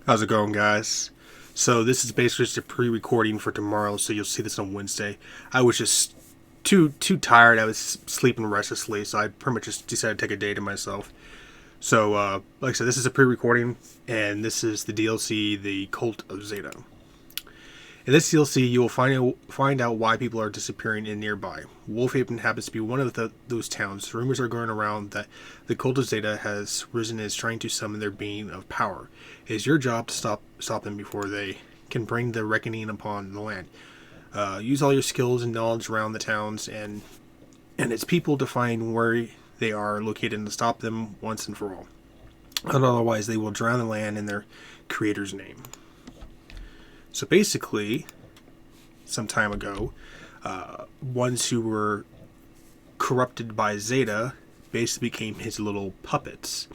How's it going, guys? So this is basically just a pre-recording for tomorrow, so you'll see this on Wednesday. I was just too tired. I was sleeping restlessly, so I pretty much just decided to take a day to myself. So, like I said, this is a pre-recording, and this is the DLC, The Cult of Zeta. In this DLC, you will find out why people are disappearing in nearby. Wolfhaven happens to be one of those towns. Rumors are going around that the cult of Zeta has risen and is trying to summon their being of power. It is your job to stop them before they can bring the reckoning upon the land. Use all your skills and knowledge around the towns and its people to find where they are located and to stop them once and for all. Otherwise, they will drown the land in their creator's name. So basically, some time ago, ones who were corrupted by Zeta basically became his little puppets,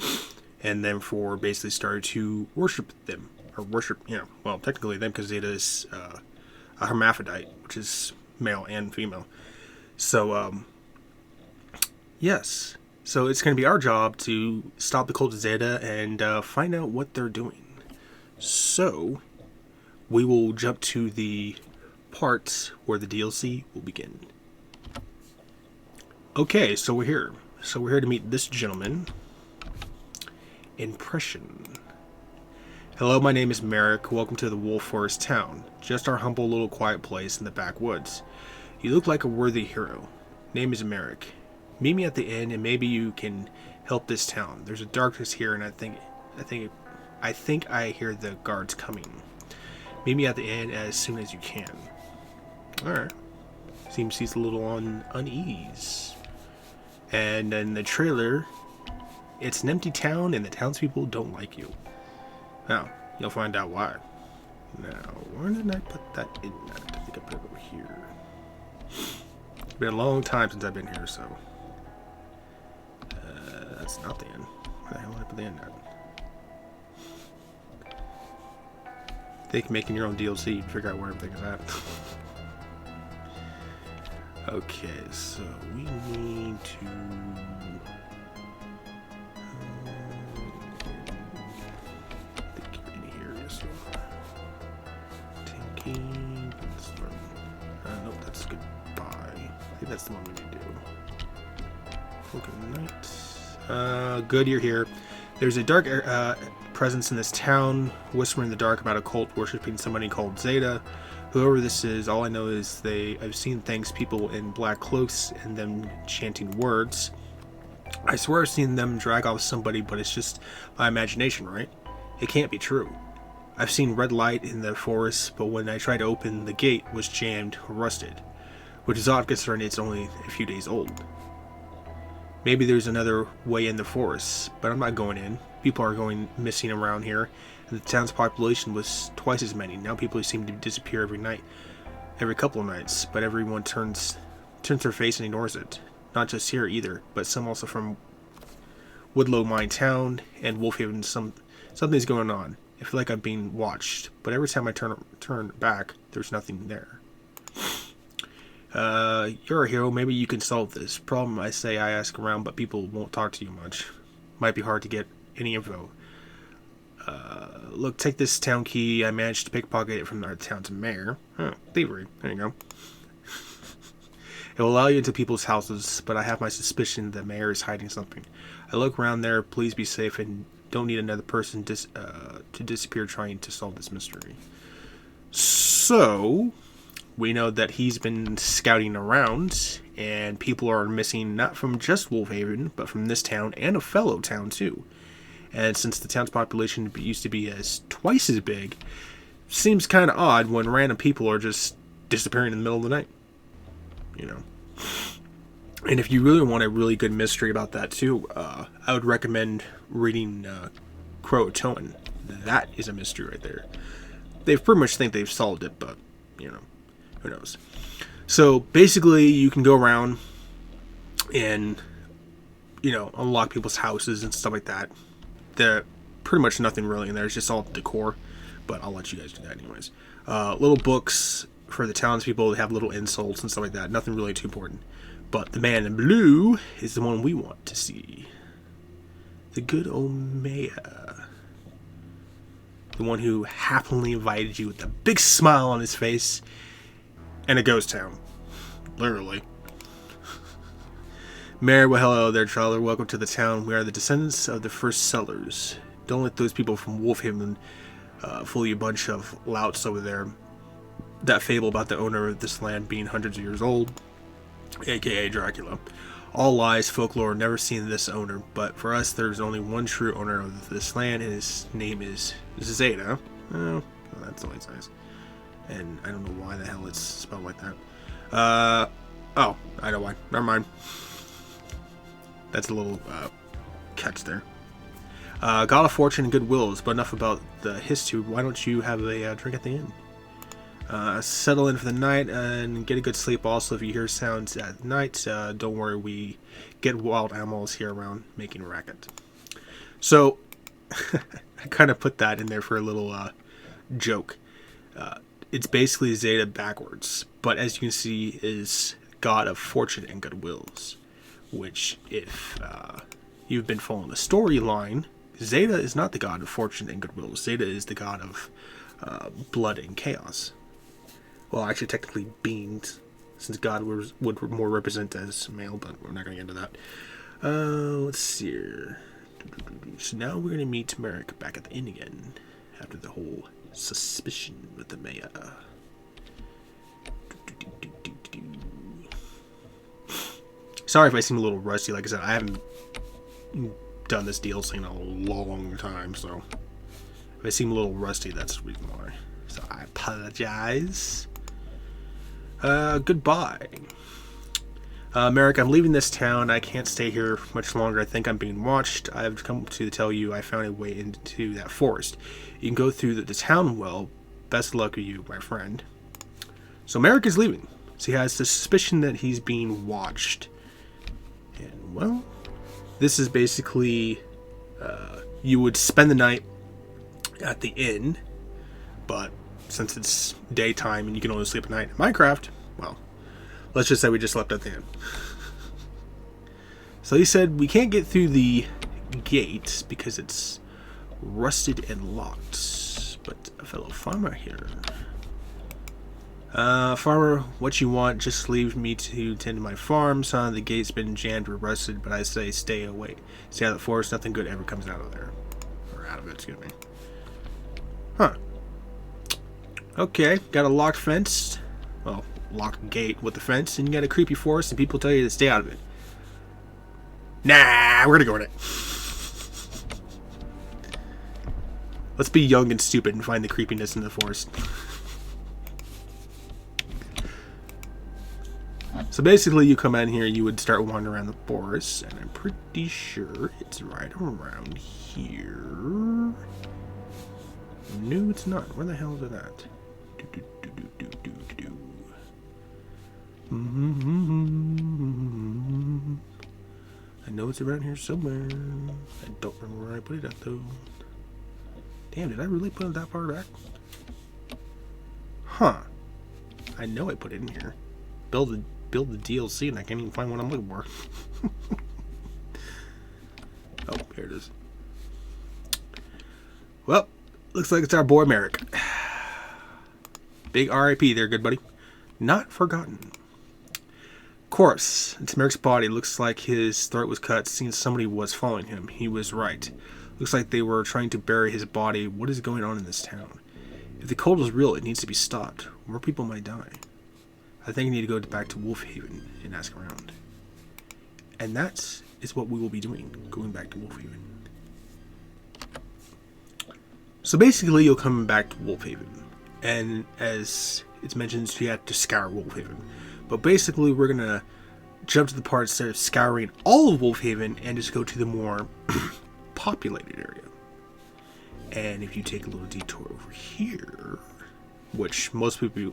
and therefore basically started to worship them, or worship, well, technically them, because Zeta is a hermaphrodite, which is male and female. So, yes. So it's going to be our job to stop the cult of Zeta and find out what they're doing. So we will jump to the parts where the DLC will begin. Okay, so we're here. So we're here to meet this gentleman. Impression. Hello, my name is Merrick. Welcome to the Wolf Forest town. Just our humble little quiet place in the backwoods. You look like a worthy hero. Name is Merrick. Meet me at the inn and maybe you can help this town. There's a darkness here and I think I hear the guards coming. Meet me at the inn as soon as you can. Alright. Seems he's a little on unease. And in the trailer, it's an empty town and the townspeople don't like you. Now, you'll find out why. Now, where did I put that in at? I think I put it over here. It's been a long time since I've been here, so. That's not the end. Where the hell did I put the end at? Think making your own DLC, figure out where everything is at. Okay, so we need to I think you're in here, yes. Tinking. Nope, that's goodbye. I think that's the one we need to do. Broken Night. Good, you're here. There's a dark presence in this town, whispering in the dark about a cult worshipping somebody called Zeta. Whoever this is, all I know is I've seen people in black cloaks and them chanting words. I swear I've seen them drag off somebody, but it's just my imagination, right? It can't be true. I've seen red light in the forest, but when I tried to open the gate, it was jammed or rusted, which is odd considering it's only a few days old. Maybe there's another way in the forest, but I'm not going in. People are going missing around here, and the town's population was twice as many. Now people seem to disappear every night, every couple of nights, but everyone turns their face and ignores it. Not just here either, but some also from Woodlow Mine Town and Wolfhaven. Something's going on. I feel like I'm being watched, but every time I turn back, there's nothing there. You're a hero, maybe you can solve this. Problem I ask around, but people won't talk to you much. Might be hard to get any info. Look, take this town key. I managed to pickpocket it from our town's mayor. Thievery. There you go. It will allow you into people's houses, but I have my suspicion the mayor is hiding something. I look around there, please be safe and don't need another person to disappear trying to solve this mystery. So we know that he's been scouting around, and people are missing not from just Wolfhaven, but from this town and a fellow town too. And since the town's population used to be twice as big, seems kind of odd when random people are just disappearing in the middle of the night. And if you really want a really good mystery about that too, I would recommend reading Croatoan. That is a mystery right there. They pretty much think they've solved it, but who knows. So basically you can go around and unlock people's houses and stuff like that. There pretty much nothing really in there. It's just all decor, but I'll let you guys do that anyways. Little books for the townspeople. They have little insults and stuff like that. Nothing really too important. But the man in blue is the one we want to see. The good old mayor. the one who happily invited you with a big smile on his face, and a ghost town. Literally. Mary, well, hello there, traveler. Welcome to the town. We are the descendants of the first settlers. Don't let those people from Wolfhaven fool you, a bunch of louts over there. That fable about the owner of this land being hundreds of years old, aka Dracula. All lies, folklore, never seen this owner, but for us there's only one true owner of this land, and his name is Xata. Oh, that's always nice. And I don't know why the hell it's spelled like that. Oh, I know why. Never mind. That's a little catch there. God of fortune and good wills, but enough about the history. Why don't you have a drink at the inn? Settle in for the night and get a good sleep. Also, if you hear sounds at night, don't worry, we get wild animals here around making a racket. So, I kind of put that in there for a little joke. It's basically Xata backwards, but as you can see, is God of fortune and good wills. Which, if you've been following the storyline, Xata is not the god of fortune and good wills. Xata is the god of blood and chaos. Well, actually, technically beings, since God would more represent as male, but we're not going to get into that. Let's see here. So now we're going to meet Merrick back at the inn again, after the whole suspicion with the mayor. Sorry if I seem a little rusty. Like I said, I haven't done this DLC in a long time, so if I seem a little rusty, that's the reason why. So I apologize. Goodbye. Merrick, I'm leaving this town. I can't stay here much longer. I think I'm being watched. I've come to tell you I found a way into that forest. You can go through the town well. Best of luck with you, my friend. So Merrick is leaving. So he has the suspicion that he's being watched. And, well, this is basically, you would spend the night at the inn, but since it's daytime and you can only sleep at night in Minecraft, well, let's just say we just slept at the inn. So he said we can't get through the gate because it's rusted and locked, but a fellow farmer here. Farmer, what you want? Just leave me to tend to my farm. Son, the gate's been jammed or rusted, but I say stay away. Stay out of the forest. Nothing good ever comes out of there. Or out of it, excuse me. Huh. Okay, got a locked fence. Well, locked gate with the fence, and you got a creepy forest, and people tell you to stay out of it. Nah, we're gonna go in it. Let's be young and stupid and find the creepiness in the forest. So basically, you come in here, you would start wandering around the forest, and I'm pretty sure it's right around here. No, it's not. Where the hell is it at? I know it's around here somewhere. I don't remember where I put it at, though. Damn, did I really put it that far back? Huh. I know I put it in here. Build the DLC, and I can't even find what I'm looking for. Oh, here it is. Well, looks like it's our boy Merrick. Big RIP there, good buddy. Not forgotten. Of course, it's Merrick's body. Looks like his throat was cut. Seems somebody was following him. He was right. Looks like they were trying to bury his body. What is going on in this town? If the cold is real, it needs to be stopped. More people might die. I think I need to go back to Wolfhaven and ask around. And that is what we will be doing, going back to Wolfhaven. So basically, you'll come back to Wolfhaven. And as it's mentioned, you have to scour Wolfhaven. But basically, we're going to jump to the part instead of scouring all of Wolfhaven and just go to the more populated area. And if you take a little detour over here, which most of you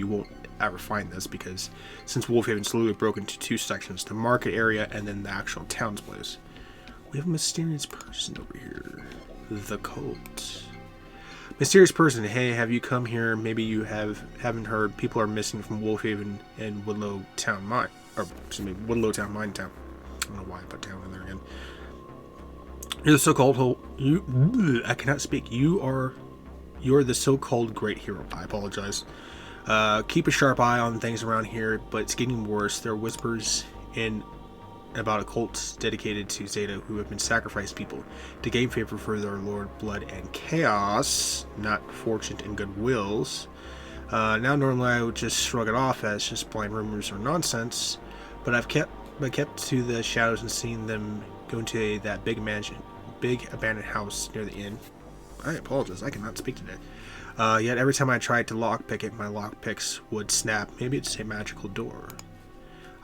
won't ever find this, because since Wolfhaven slowly broke into two sections, the market area and then the actual town's place, we have a mysterious person over here. The cult. Mysterious person, hey, have you come here? Maybe you haven't heard. People are missing from Wolfhaven and Woodlow Town Mine. Or, excuse me, Woodlow Town Mine Town. I don't know why I put town in there again. You're the so-called I cannot speak. You are You're the so-called great hero. I apologize. Keep a sharp eye on things around here, but it's getting worse. There are whispers in about a cult dedicated to Zeta who have been sacrificed people to gain favor for their lord, blood, and chaos, not fortune and goodwills. Now normally I would just shrug it off as just blind rumors or nonsense, but I've kept to the shadows and seen them go into that big abandoned house near the inn. I apologize, I cannot speak today. Yet every time I tried to lockpick it, my lockpicks would snap. Maybe it's a magical door.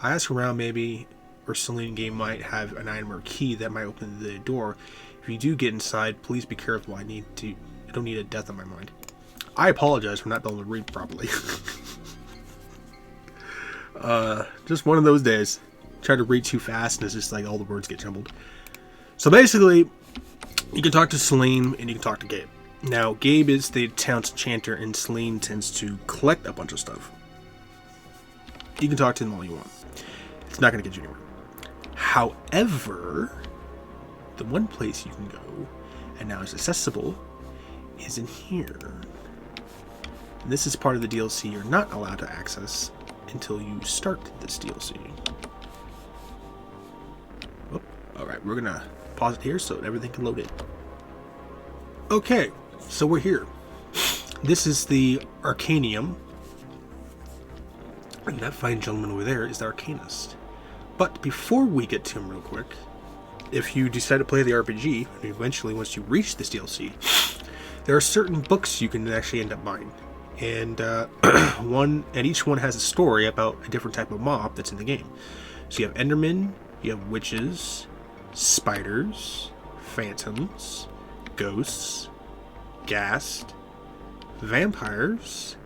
I asked around, maybe Ursuline game might have an item or key that might open the door. If you do get inside, please be careful. I don't need a death on my mind. I apologize for not being able to read properly. Just one of those days. Try to read too fast and it's just like all the words get jumbled. So basically, you can talk to Celine and you can talk to Gabe. Now, Gabe is the town's enchanter and Celine tends to collect a bunch of stuff. You can talk to him all you want. It's not going to get you anywhere. However, the one place you can go, and now it's accessible, is in here. And this is part of the DLC you're not allowed to access until you start this DLC. Oh, alright, we're going to pause it here so everything can load in. Okay, so we're here. This is the Arcanium. And that fine gentleman over there is the Arcanist. But before we get to him real quick, if you decide to play the RPG, and eventually once you reach this DLC, there are certain books you can actually end up buying. And each one has a story about a different type of mob that's in the game. So you have Endermen, you have witches, spiders, phantoms, ghosts, ghast, vampires,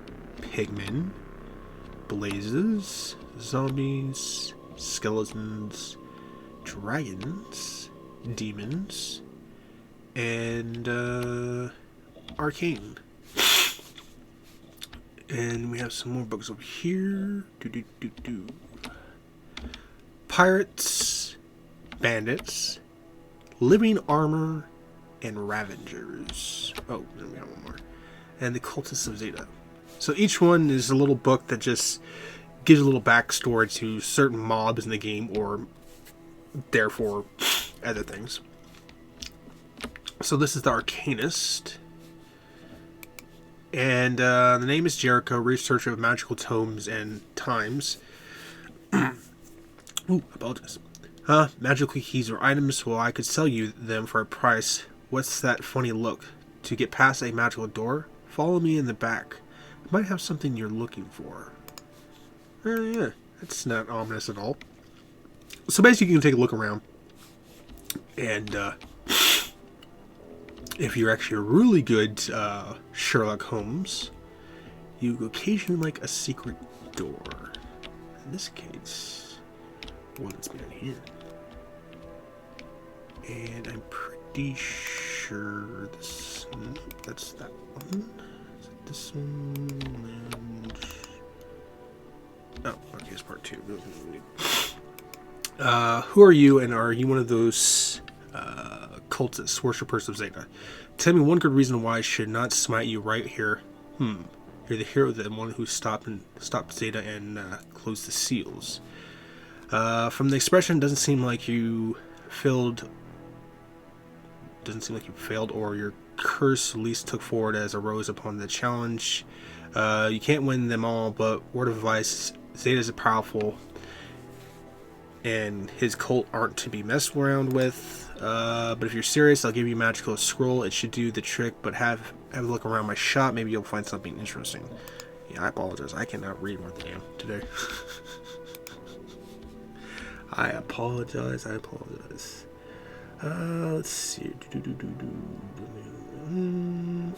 pigmen, blazes, zombies, skeletons, dragons, demons, and arcane. And we have some more books over here. Pirates, bandits, living armor, and ravengers. Oh, then we have one more. And the cultists of Zeta. So each one is a little book that just gives a little backstory to certain mobs in the game, or therefore other things. So this is the Arcanist. And the name is Jericho, researcher of magical tomes and times. Ooh, apologize. Magical keys or items, well, I could sell you them for a price. What's that funny look? To get past a magical door? Follow me in the back. I might have something you're looking for. Yeah, that's not ominous at all. So basically you can take a look around. And if you're actually a really good Sherlock Holmes, you occasionally like a secret door. In this case, one that's behind here. And I'm pretty sure this. That's that one. Is it this one? And oh, okay, it's part 2. Who are you, and are you one of those cultists, worshippers of Zeta? Tell me one good reason why I should not smite you right here. You're the hero, the one who stopped Zeta and closed the seals. From the expression, doesn't seem like you failed. Doesn't seem like you failed, or your curse at least took forward as arose upon the challenge. You can't win them all, but word of advice: Zeta is powerful, and his cult aren't to be messed around with. But if you're serious, I'll give you a magical scroll. It should do the trick, but have a look around my shop. Maybe you'll find something interesting. Yeah, I apologize. I cannot read worth a damn today. I apologize. Let's see.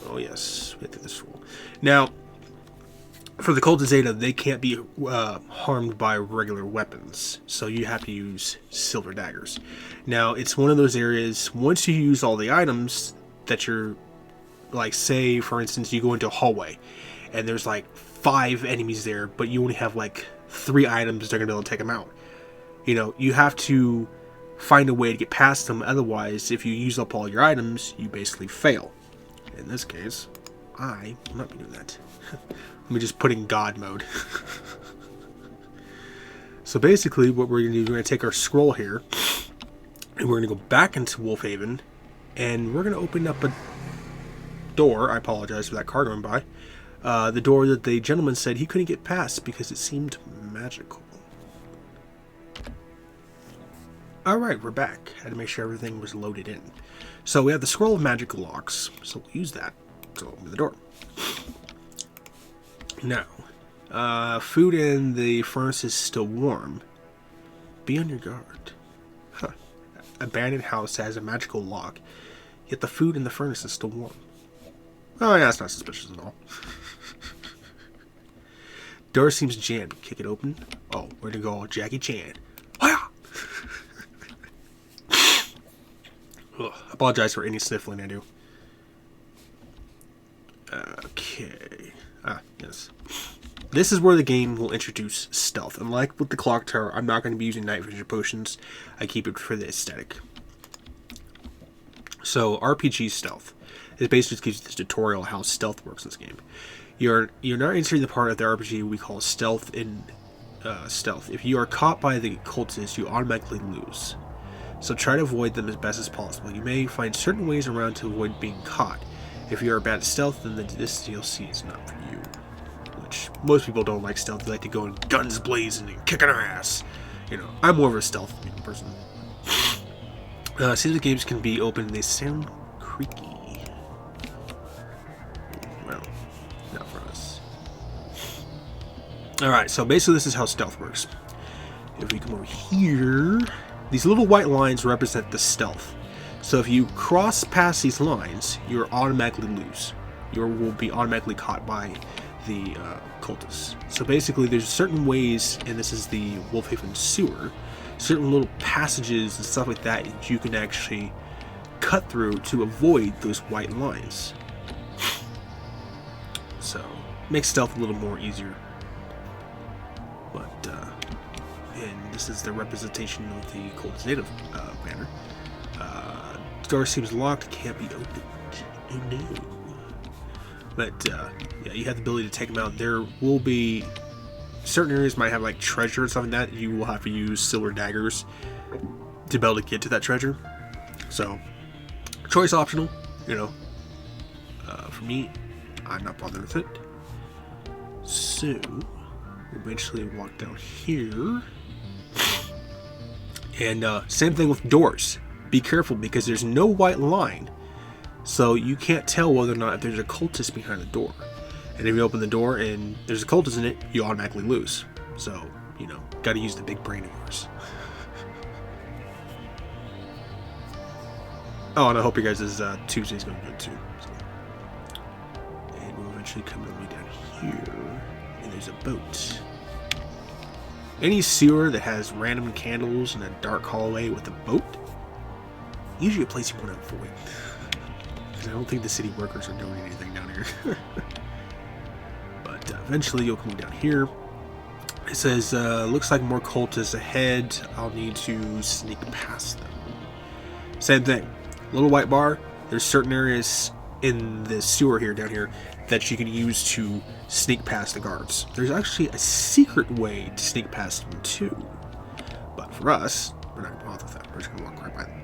Oh, yes. We have to do this scroll. Now, for the Cult of Zeta, they can't be harmed by regular weapons, so you have to use silver daggers. Now, it's one of those areas, once you use all the items that you're, like, say, for instance, you go into a hallway, and there's, like, 5 enemies there, but you only have, like, 3 items that are going to be able to take them out. You know, you have to find a way to get past them, otherwise, if you use up all your items, you basically fail. In this case, I will not be doing that. Let me just put in God mode. So basically what we're going to do, we're going to take our scroll here, and we're going to go back into Wolfhaven, and we're going to open up a door. I apologize for that car going by. The door that the gentleman said he couldn't get past because it seemed magical. Alright, we're back. Had to make sure everything was loaded in. So we have the scroll of magical locks, so we'll use that to open the door. Now, food in the furnace is still warm. Be on your guard. Huh. Abandoned house has a magical lock, yet the food in the furnace is still warm. Oh yeah, that's not suspicious at all. Door seems jammed. Kick it open. Oh, where'd it go? Jackie Chan. Ugh, apologize for any sniffling I do. Okay. Yes. This is where the game will introduce stealth. And like with the clock tower, I'm not going to be using night vision potions. I keep it for the aesthetic. So, RPG stealth. It basically gives you this tutorial how stealth works in this game. You're not entering the part of the RPG we call stealth in stealth. If you are caught by the cultists, you automatically lose. So try to avoid them as best as possible. You may find certain ways around to avoid being caught. If you are bad at stealth, then this DLC is not for you. Which, most people don't like stealth. They like to go in guns blazing and kicking our ass. You know, I'm more of a stealth person. See, the games can be open, they sound creaky. Well, not for us. Alright, so basically this is how stealth works. If we come over here, these little white lines represent the stealth. So if you cross past these lines, you'll automatically lose. You will be automatically caught by the cultists. So basically there's certain ways, and this is the Wolfhaven sewer, certain little passages and stuff like that you can actually cut through to avoid those white lines. So, makes stealth a little more easier. But, and this is the representation of the cultist native banner. Door seems locked, can't be opened. Oh no. But, yeah, you have the ability to take them out. There will be certain areas might have like treasure and stuff like that. You will have to use silver daggers to be able to get to that treasure. So, choice optional, you know. For me, I'm not bothered with it. So, we'll eventually walk down here. And same thing with doors. Be careful because there's no white line. So you can't tell whether or not if there's a cultist behind the door. And if you open the door and there's a cultist in it, you automatically lose. So, you know, gotta use the big brain of yours. Oh, and I hope you guys' Tuesday's going good too. So. And we'll eventually come all the way down here. And there's a boat. Any sewer that has random candles in a dark hallway with a boat, usually a place you want to avoid. Because I don't think the city workers are doing anything down here. But eventually you'll come down here. It says, looks like more cultists ahead. I'll need to sneak past them. Same thing. Little white bar. There's certain areas in the sewer here, down here, that you can use to sneak past the guards. There's actually a secret way to sneak past them too. But for us, we're not going to bother with that. We're just going to walk right by them.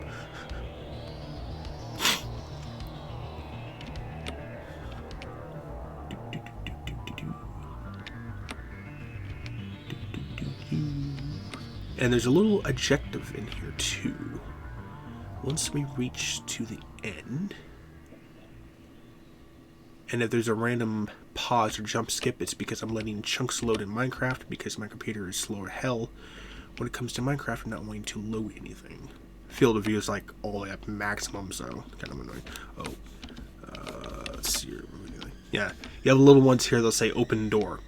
And there's a little objective in here too. Once we reach to the end, and if there's a random pause or jump skip, it's because I'm letting chunks load in Minecraft because my computer is slow as hell when it comes to Minecraft and not wanting to load anything. Field of view is like all the way up maximum, so kind of annoying. Oh, let's see here. Yeah, you have little ones here. They'll say open door.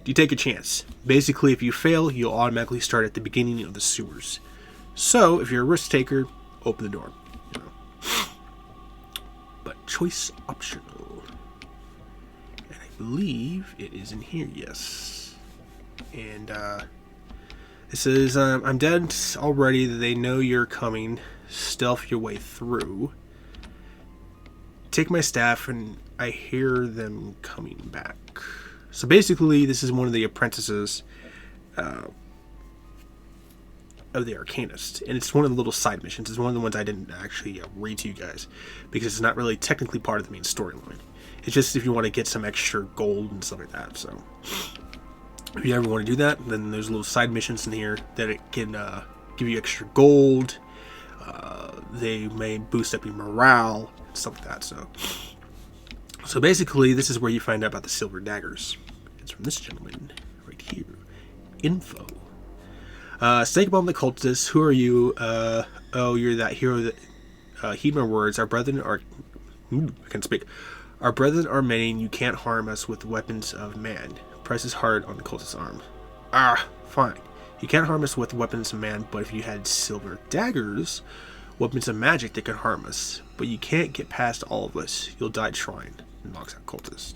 You take a chance. Basically, if you fail, you'll automatically start at the beginning of the sewers. So, if you're a risk taker, open the door. You know. But choice optional. And I believe it is in here, yes. And it says, I'm dead already. They know you're coming. Stealth your way through. Take my staff and I hear them coming back. So basically, this is one of the apprentices of the Arcanist, and it's one of the little side missions. It's one of the ones I didn't actually read to you guys, because it's not really technically part of the main storyline. It's just if you want to get some extra gold and stuff like that. So if you ever want to do that, then there's little side missions in here that it can give you extra gold. They may boost up your morale, stuff like that. So basically, this is where you find out about the silver daggers. It's from this gentleman right here. Info. Snake Bomb the Cultist. Who are you? Oh, you're that hero that... heed my words. Our brethren are... I can't speak. Our brethren are many, and you can't harm us with weapons of man. Presses hard on the cultist's arm. Ah, fine. You can't harm us with weapons of man, but if you had silver daggers, weapons of magic that could harm us. But you can't get past all of us. You'll die trying. And knocks out cultist.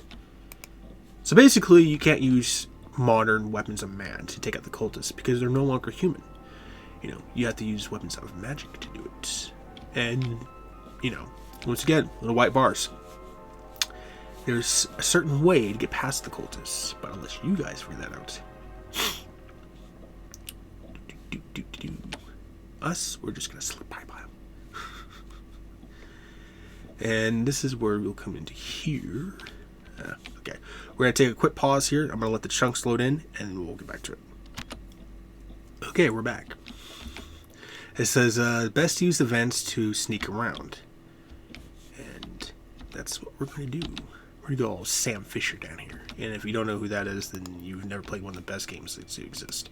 So basically, you can't use modern weapons of man to take out the cultists because they're no longer human. You know, you have to use weapons of magic to do it. And, you know, once again, little white bars. There's a certain way to get past the cultists, but I'll let you guys figure that out. Us, we're just gonna slip by them. And this is where we'll come into here. Okay, we're going to take a quick pause here. I'm going to let the chunks load in, and we'll get back to it. Okay, we're back. It says, best use events to sneak around. And that's what we're going to do. We're going to go all Sam Fisher down here. And if you don't know who that is, then you've never played one of the best games that exist.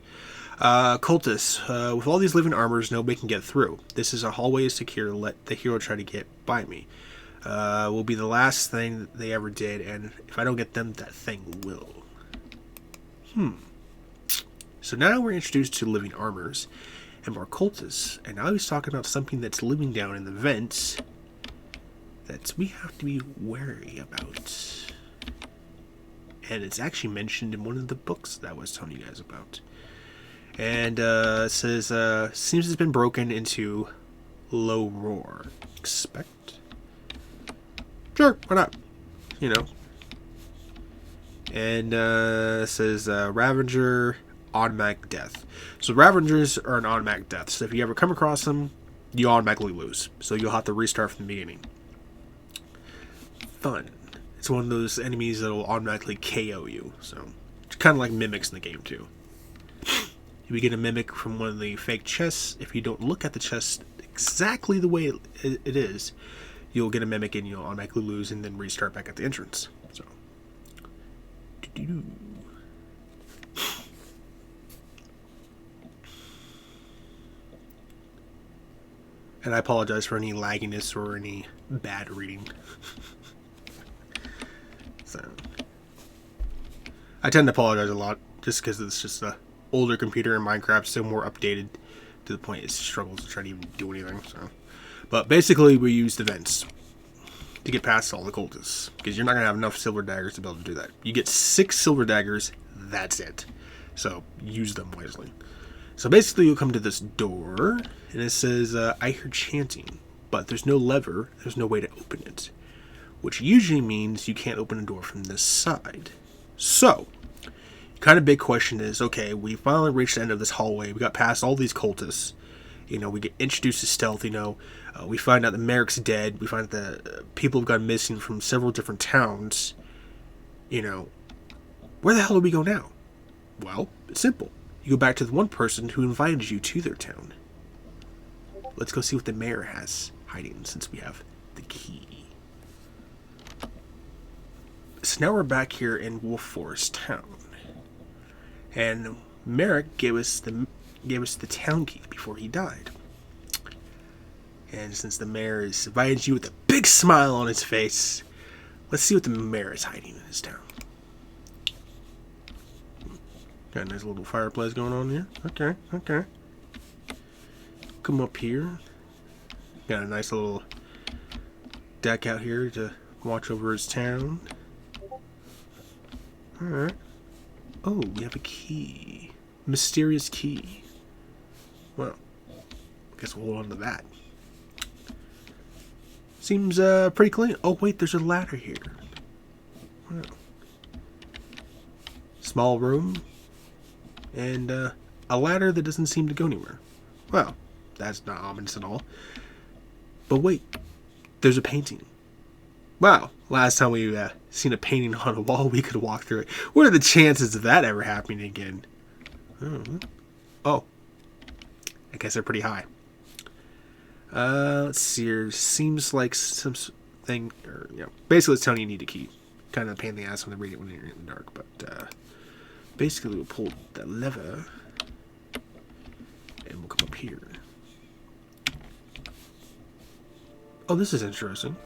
Cultists. With all these living armors, nobody can get through. This is a hallway secure. Let the hero try to get by me. Will be the last thing that they ever did, and if I don't get them, that thing will. So now we're introduced to living armors and more cultists, and now he's talking about something that's living down in the vents that we have to be wary about. And it's actually mentioned in one of the books that I was telling you guys about. And it says, seems it's been broken into low roar. Expect? Sure, why not? You know. And it says Ravager, automatic death. So Ravagers are an automatic death. So if you ever come across them, you automatically lose. So you'll have to restart from the beginning. Fun. It's one of those enemies that will automatically KO you. So it's kind of like mimics in the game too. If you get a mimic from one of the fake chests, if you don't look at the chest exactly the way it is, you'll get a mimic and you'll automatically lose and then restart back at the entrance. So, and I apologize for any lagginess or any bad reading. So, I tend to apologize a lot just because it's just a older computer and Minecraft's still more updated to the point it struggles to try to even do anything. So. But basically, we use the vents to get past all the cultists, because you're not going to have enough silver daggers to be able to do that. You get 6 silver daggers, that's it. So, use them wisely. So basically, you'll come to this door, and it says, I hear chanting, but there's no lever, there's no way to open it. Which usually means you can't open a door from this side. So, kind of big question is, okay, we finally reached the end of this hallway, we got past all these cultists. You know, we get introduced to stealth, you know. We find out that Merrick's dead. We find out that people have gone missing from several different towns. You know, where the hell do we go now? Well, it's simple. You go back to the one person who invited you to their town. Let's go see what the mayor has hiding, since we have the key. So now we're back here in Wolf Forest Town. And Merrick gave us the town key before he died. And since the mayor has invited you with a big smile on his face, let's see what the mayor is hiding in his town. Got a nice little fireplace going on here. Okay. Come up here. Got a nice little deck out here to watch over his town. Alright. Oh, we have a key. Mysterious key. Well, I guess we'll hold on to that. Seems pretty clean. Oh, wait, there's a ladder here. Wow. Small room. And a ladder that doesn't seem to go anywhere. Well, that's not ominous at all. But wait, there's a painting. Wow, last time we seen a painting on a wall, we could walk through it. What are the chances of that ever happening again? Oh, I guess they're pretty high. Let's see here. Seems like something, or basically it's telling you need a key. Kind of a pain in the ass when they read it when you're in the dark, but basically we'll pull that lever and we'll come up here. Oh, this is interesting.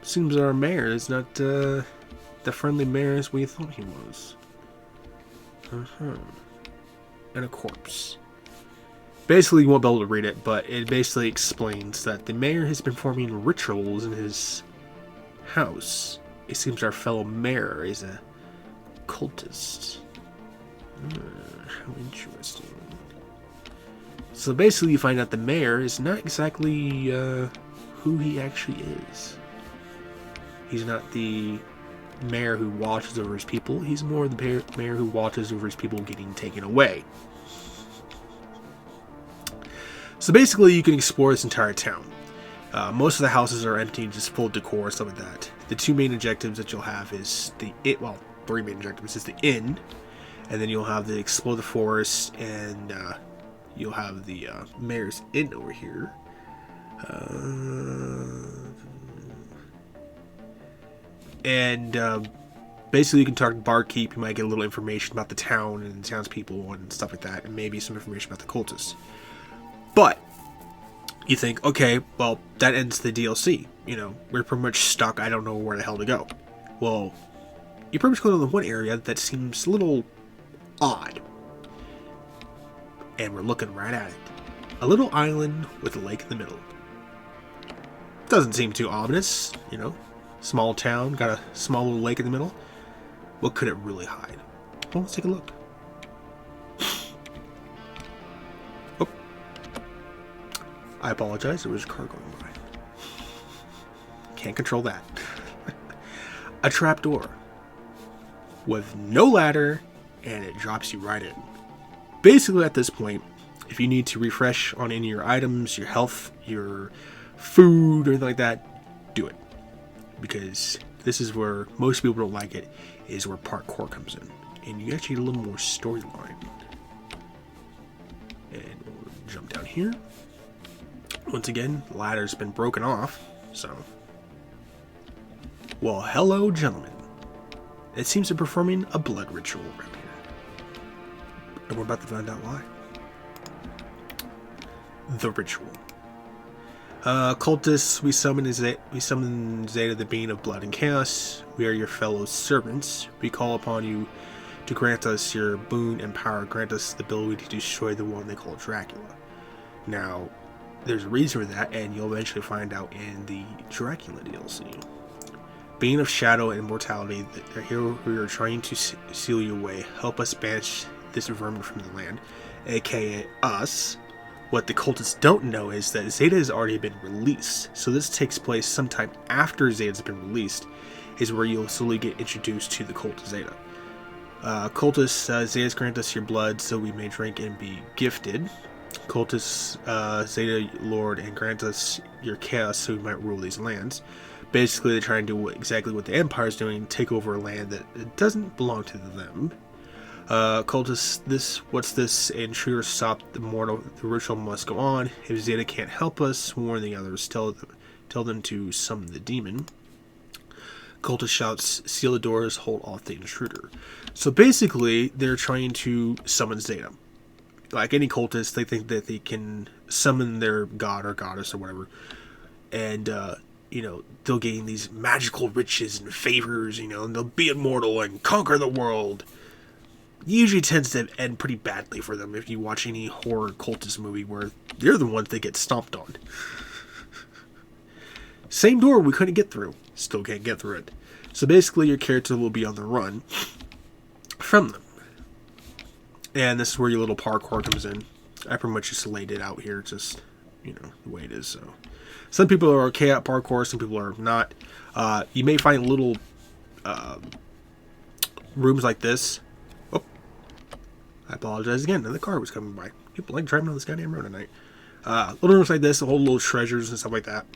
Seems our mayor is not the friendly mayor as we thought he was. And a corpse. Basically, you won't be able to read it, but it basically explains that the mayor has been performing rituals in his house. It seems our fellow mayor is a cultist. How interesting. So basically, you find out the mayor is not exactly who he actually is. He's not the mayor who watches over his people. He's more the mayor who watches over his people getting taken away. So basically, you can explore this entire town. Most of the houses are empty and just full of decor and stuff like that. The two main objectives that you'll have is three main objectives is the inn, and then you'll have the explore the forest, and you'll have the mayor's inn over here. Basically, you can talk to barkeep. You might get a little information about the town and the townspeople and stuff like that, and maybe some information about the cultists. But you think, okay, well, that ends the DLC. We're pretty much stuck. I don't know where the hell to go. Well, you pretty much go to the one area that seems a little odd. And we're looking right at it. A little island with a lake in the middle. Doesn't seem too ominous, Small town, got a small little lake in the middle. What could it really hide? Well, let's take a look. Oh. I apologize, there was a car going by. Can't control that. A trapdoor. With no ladder, and it drops you right in. Basically, at this point, if you need to refresh on any of your items, your health, your food, or anything like that, do it. Because this is where most people don't like it, is where parkour comes in. And you actually get a little more storyline. And we'll jump down here. Once again, the ladder's been broken off, so. Well, hello, gentlemen. It seems to be performing a blood ritual around here. And we're about to find out why. The ritual. Cultists, we summon Zeta, the being of blood and chaos. We are your fellow servants. We call upon you to grant us your boon and power. Grant us the ability to destroy the one they call Dracula. Now, there's a reason for that, and you'll eventually find out in the Dracula DLC. Being of shadow and immortality, the hero who are trying to seal you away, help us banish this vermin from the land, aka us. What the cultists don't know is that Zeta has already been released, so this takes place sometime after Zeta's been released, is where you'll slowly get introduced to the cult of Zeta. Cultists, Zeta's grant us your blood so we may drink and be gifted. Cultists, Zeta Lord, and grant us your chaos so we might rule these lands. Basically, they're trying to do exactly what the Empire's doing, take over a land that doesn't belong to them. Cultists, what's this? Intruder, stop the mortal. The ritual must go on. If Zeta can't help us, warn the others. Tell them to summon the demon. Cultist shouts, seal the doors, hold off the intruder. So basically, they're trying to summon Zeta. Like any cultist, they think that they can summon their god or goddess or whatever. And, they'll gain these magical riches and favors, and they'll be immortal and conquer the world. Usually tends to end pretty badly for them if you watch any horror cultist movie where they're the ones that get stomped on. Same door we couldn't get through. Still can't get through it. So basically your character will be on the run from them. And this is where your little parkour comes in. I pretty much just laid it out here, just, the way it is. So some people are okay at parkour, some people are not. You may find little rooms like this. Oh, I apologize again. Another car was coming by. People like driving on this goddamn road at night. Little rooms like this, hold little treasures and stuff like that.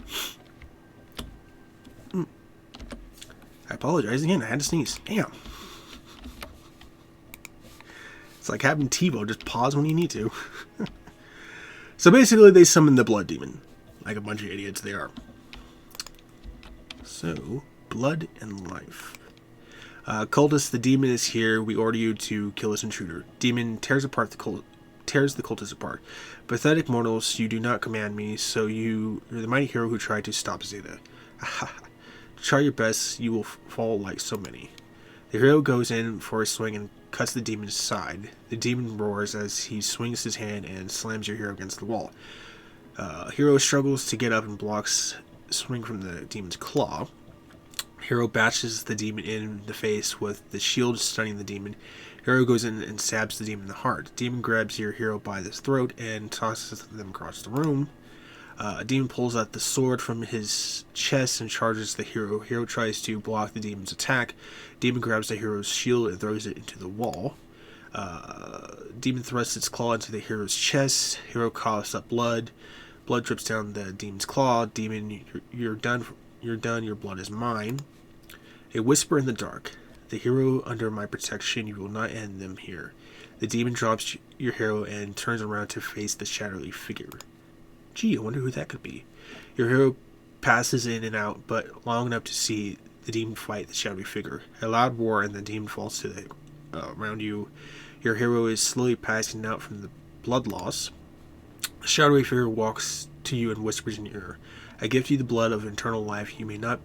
I apologize again. I had to sneeze. Damn. It's like having TiVo, just pause when you need to. So basically, they summon the blood demon. Like a bunch of idiots they are. So, blood and life. Cultist, the demon is here. We order you to kill this intruder. Demon tears the cultist apart. Pathetic mortals, you do not command me, so you're the mighty hero who tried to stop Xata. Try your best, you will fall like so many. The hero goes in for a swing and cuts the demon's side. The demon roars as he swings his hand and slams your hero against the wall. Hero struggles to get up and blocks swing from the demon's claw. Hero bashes the demon in the face with the shield, stunning the demon. Hero goes in and stabs the demon in the heart. Demon grabs your hero by the throat and tosses them across the room. Demon pulls out the sword from his chest and charges the hero. Hero tries to block the demon's attack. Demon grabs the hero's shield and throws it into the wall. Demon thrusts its claw into the hero's chest. Hero coughs up blood. Blood drips down the demon's claw. Demon, you're done. You're done. Your blood is mine. A whisper in the dark. The hero under my protection. You will not end them here. The demon drops your hero and turns around to face the shadowy figure. Gee, I wonder who that could be. Your hero passes in and out, but long enough to see the demon fight the shadowy figure. A loud roar and the demon falls to the around you. Your hero is slowly passing out from the blood loss. A shadowy figure walks to you and whispers in your ear. I give you the blood of eternal life. You may not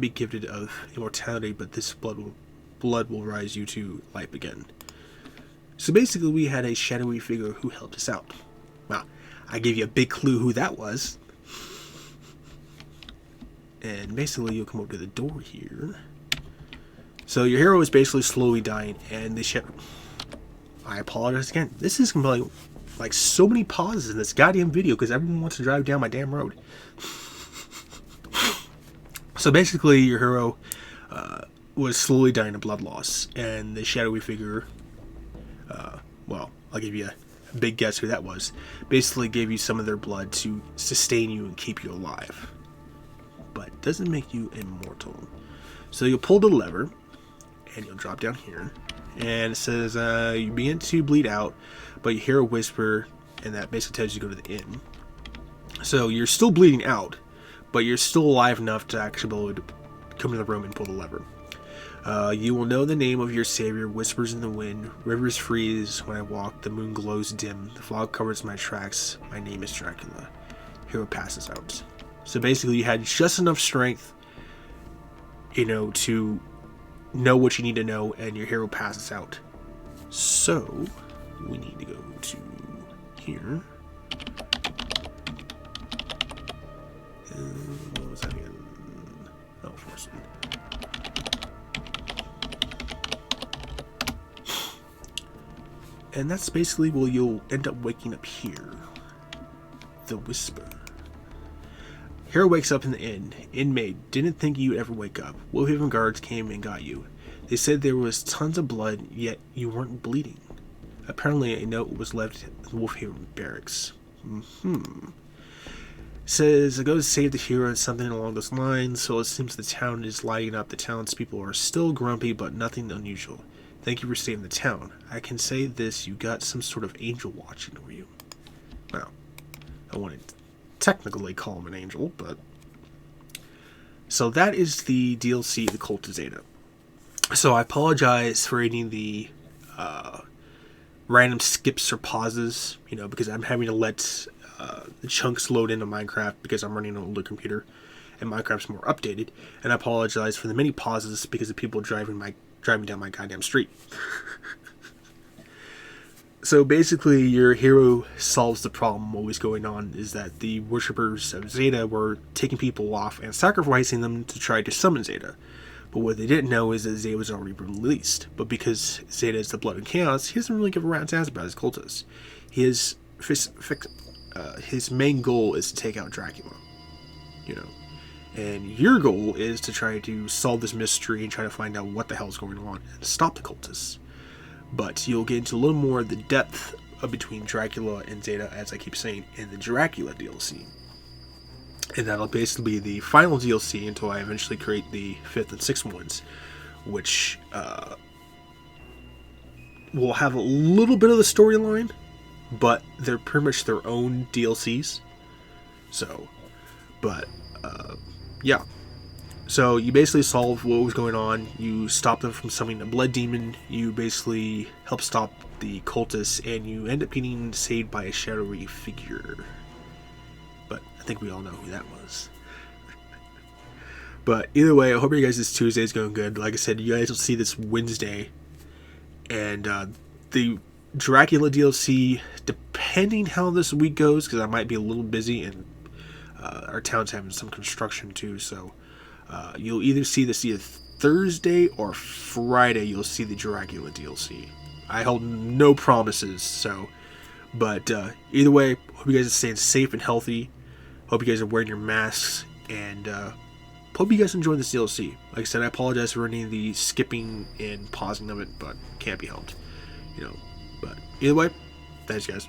be gifted of immortality, but this blood will rise you to life again. So basically, we had a shadowy figure who helped us out. Wow. I gave you a big clue who that was. And basically, you'll come up to the door here. So your hero is basically slowly dying, and the shadow... I apologize again. This is going to be like so many pauses in this goddamn video because everyone wants to drive down my damn road. So basically, your hero was slowly dying of blood loss, and the shadowy figure... well, I'll give you a big guess who that was. Basically gave you some of their blood to sustain you and keep you alive. But doesn't make you immortal. So you'll pull the lever, and you'll drop down here. And it says, you begin to bleed out, but you hear a whisper, and that basically tells you to go to the inn. So you're still bleeding out, but you're still alive enough to actually be able to come to the room and pull the lever. You will know the name of your savior, whispers in the wind, rivers freeze when I walk, the moon glows dim, the fog covers my tracks, my name is Dracula. Hero passes out. So basically you had just enough strength, to know what you need to know, and your hero passes out. So, we need to go to here. What was that again? Oh, force. And that's basically where you'll end up waking up here. The Whisper. Hero wakes up in the inn. Inmate, didn't think you'd ever wake up. Wolfhaven guards came and got you. They said there was tons of blood, yet you weren't bleeding. Apparently a note was left in the Wolfhaven barracks. Says, I go to save the hero and something along those lines, so it seems the town is lighting up. The townspeople are still grumpy, but nothing unusual. Thank you for saving the town. I can say this, you got some sort of angel watching over you. Well, I wouldn't technically call him an angel, but... So that is the DLC, The Cult of Xata. So I apologize for any of the random skips or pauses, because I'm having to let the chunks load into Minecraft because I'm running an older computer and Minecraft's more updated. And I apologize for the many pauses because of people driving down my goddamn street. So basically, your hero solves the problem. What was going on is that the worshippers of Xata were taking people off and sacrificing them to try to summon Xata. But what they didn't know is that Xata was already released. But because Xata is the blood and chaos, he doesn't really give a rat's ass about his cultists. His main goal is to take out Dracula. And your goal is to try to solve this mystery and try to find out what the hell is going on and stop the cultists. But you'll get into a little more of the depth of between Dracula and Xata, as I keep saying, in the Dracula DLC. And that'll basically be the final DLC until I eventually create the 5th and 6th ones, which will have a little bit of the storyline, but they're pretty much their own DLCs. So, but, yeah. So you basically solve what was going on, you stop them from summoning a blood demon, you basically help stop the cultists, and you end up getting saved by a shadowy figure. But I think we all know who that was. But either way, I hope you guys this Tuesday is going good. Like I said, you guys will see this Wednesday. And the Dracula DLC, depending how this week goes, because I might be a little busy, and our town's having some construction too, so you'll either see this either Thursday or Friday. You'll see the Dracula DLC. I hold no promises, so, but either way, hope you guys are staying safe and healthy. Hope you guys are wearing your masks, and hope you guys enjoy this DLC. Like I said, I apologize for any of the skipping and pausing of it, but can't be helped, you know. But either way, thanks guys.